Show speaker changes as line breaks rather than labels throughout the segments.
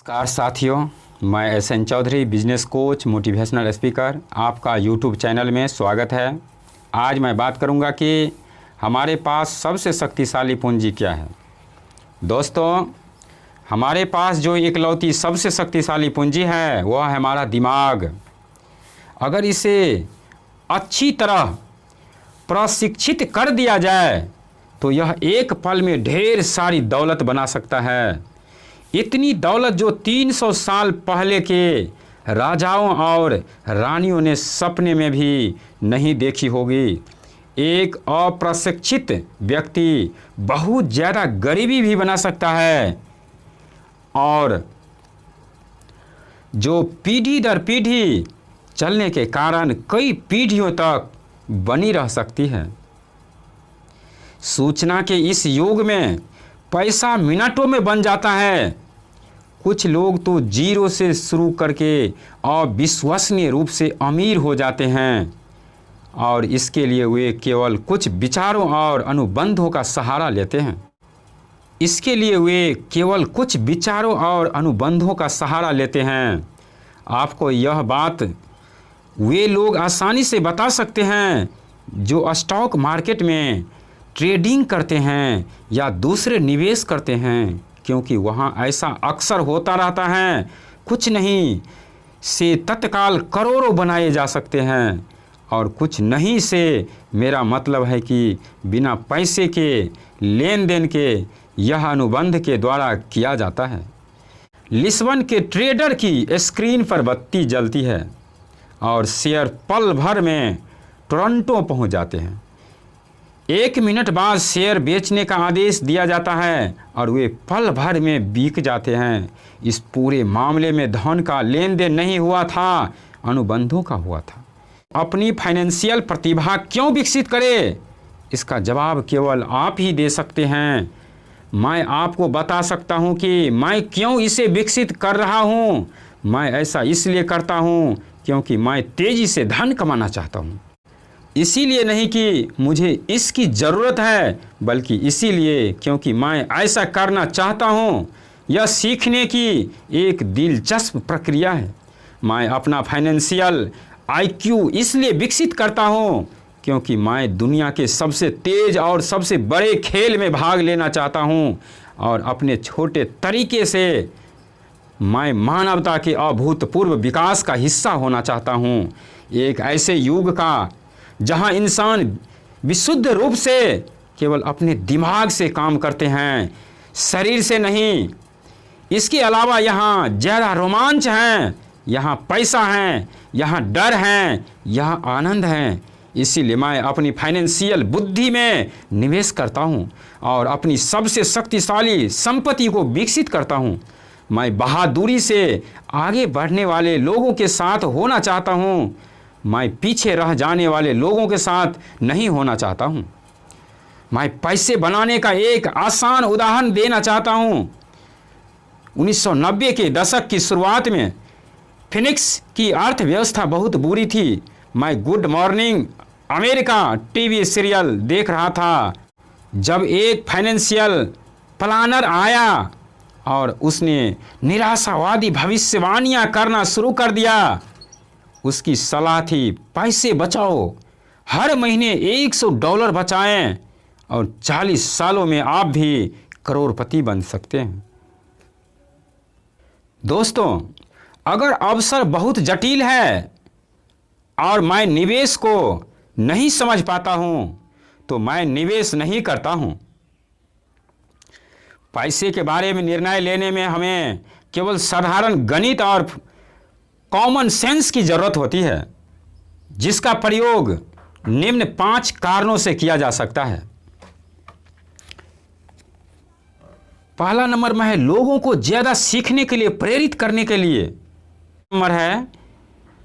नमस्कार साथियों, मैं S N. Chaudhary business coach motivational speaker आपका यूट्यूब चैनल में स्वागत है। आज मैं बात करूंगा कि हमारे पास सबसे शक्तिशाली पूंजी क्या है। दोस्तों, हमारे पास जो इकलौती सबसे शक्तिशाली पूंजी है वह है हमारा दिमाग। अगर इसे अच्छी तरह प्रशिक्षित कर दिया जाए तो यह एक पल में ढेर सारी दौलत बना सकता है। इतनी दौलत जो 300 साल पहले के राजाओं और रानियों ने सपने में भी नहीं देखी होगी। एक अप्रशिक्षित व्यक्ति बहुत ज़्यादा गरीबी भी बना सकता है और जो पीढ़ी दर पीढ़ी चलने के कारण कई पीढ़ियों तक बनी रह सकती है। सूचना के इस युग में पैसा मिनटों में बन जाता है। कुछ लोग तो जीरो से शुरू करके अविश्वसनीय रूप से अमीर हो जाते हैं और इसके लिए वे केवल कुछ विचारों और अनुबंधों का सहारा लेते हैं। आपको यह बात वे लोग आसानी से बता सकते हैं जो स्टॉक मार्केट में ट्रेडिंग करते हैं या दूसरे निवेश करते हैं, क्योंकि वहाँ ऐसा अक्सर होता रहता है। कुछ नहीं से तत्काल करोड़ों बनाए जा सकते हैं और कुछ नहीं से मेरा मतलब है कि बिना पैसे के लेन देन के यह अनुबंध के द्वारा किया जाता है। लिस्बन के ट्रेडर की स्क्रीन पर बत्ती जलती है और शेयर पल भर में टोरंटो पहुंच जाते हैं। 1 मिनट बाद शेयर बेचने का आदेश दिया जाता है और वे पल भर में बिक जाते हैं। इस पूरे मामले में धन का लेन देन नहीं हुआ था, अनुबंधों का हुआ था। अपनी फाइनेंशियल प्रतिभा क्यों विकसित करें, इसका जवाब केवल आप ही दे सकते हैं। मैं आपको बता सकता हूं कि मैं क्यों इसे विकसित कर रहा हूं। मैं ऐसा इसलिए करता हूं क्योंकि मैं तेज़ी से धन कमाना चाहता हूं। इसीलिए नहीं कि मुझे इसकी ज़रूरत है, बल्कि इसीलिए क्योंकि मैं ऐसा करना चाहता हूँ। यह सीखने की एक दिलचस्प प्रक्रिया है। मैं अपना फाइनेंशियल IQ इसलिए विकसित करता हूँ क्योंकि मैं दुनिया के सबसे तेज़ और सबसे बड़े खेल में भाग लेना चाहता हूँ और अपने छोटे तरीके से मैं मानवता के अभूतपूर्व विकास का हिस्सा होना चाहता हूँ। एक ऐसे युग का जहां इंसान विशुद्ध रूप से केवल अपने दिमाग से काम करते हैं, शरीर से नहीं। इसके अलावा यहाँ ज़्यादा रोमांच हैं, यहाँ पैसा है, यहाँ डर है, यहाँ आनंद है। इसीलिए मैं अपनी फाइनेंशियल बुद्धि में निवेश करता हूँ और अपनी सबसे शक्तिशाली संपत्ति को विकसित करता हूँ। मैं बहादुरी से आगे बढ़ने वाले लोगों के साथ होना चाहता हूँ। मैं पीछे रह जाने वाले लोगों के साथ नहीं होना चाहता हूं। मैं पैसे बनाने का एक आसान उदाहरण देना चाहता हूं। 1990 के दशक की शुरुआत में फिनिक्स की अर्थव्यवस्था बहुत बुरी थी। मैं good morning America TV serial देख रहा था जब एक फाइनेंशियल प्लानर आया और उसने निराशावादी भविष्यवाणियां करना शुरू कर दिया। उसकी सलाह थी, पैसे बचाओ, हर महीने $100 बचाएं और 40 सालों में आप भी करोड़पति बन सकते हैं। दोस्तों, अगर अवसर बहुत जटिल है और मैं निवेश को नहीं समझ पाता हूं तो मैं निवेश नहीं करता हूं। पैसे के बारे में निर्णय लेने में हमें केवल साधारण गणित और कॉमन सेंस की ज़रूरत होती है, जिसका प्रयोग निम्न 5 कारणों से किया जा सकता है। पहला नंबर में है लोगों को ज़्यादा सीखने के लिए प्रेरित करने के लिए। नंबर है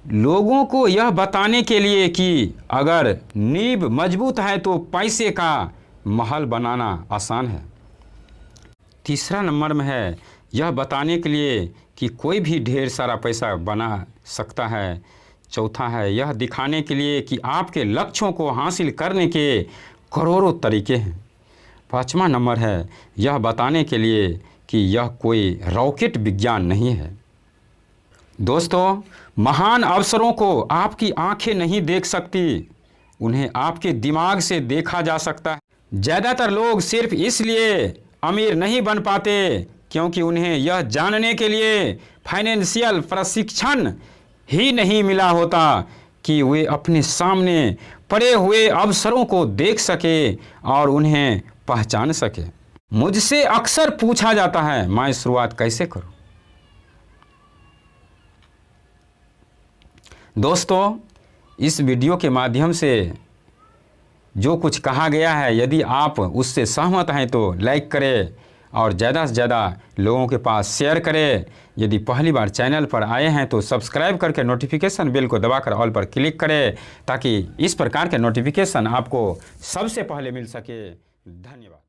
लोगों को यह बताने के लिए कि अगर नींव मजबूत है तो पैसे का महल बनाना आसान है। तीसरा नंबर में है यह बताने के लिए कि कोई भी ढेर सारा पैसा बना सकता है। चौथा है यह दिखाने के लिए कि आपके लक्ष्यों को हासिल करने के करोड़ों तरीके हैं। 5वां नंबर है यह बताने के लिए कि यह कोई रॉकेट विज्ञान नहीं है। दोस्तों, महान अवसरों को आपकी आंखें नहीं देख सकती, उन्हें आपके दिमाग से देखा जा सकता है। ज़्यादातर लोग सिर्फ इसलिए अमीर नहीं बन पाते क्योंकि उन्हें यह जानने के लिए फाइनेंशियल प्रशिक्षण ही नहीं मिला होता कि वे अपने सामने पड़े हुए अवसरों को देख सके और उन्हें पहचान सके। मुझसे अक्सर पूछा जाता है, मैं शुरुआत कैसे करूं? दोस्तों, इस वीडियो के माध्यम से जो कुछ कहा गया है, यदि आप उससे सहमत हैं तो लाइक करें और ज़्यादा से ज़्यादा लोगों के पास शेयर करें। यदि पहली बार चैनल पर आए हैं तो सब्सक्राइब करके नोटिफिकेशन बेल को दबाकर ऑल पर क्लिक करें ताकि इस प्रकार के नोटिफिकेशन आपको सबसे पहले मिल सके। धन्यवाद।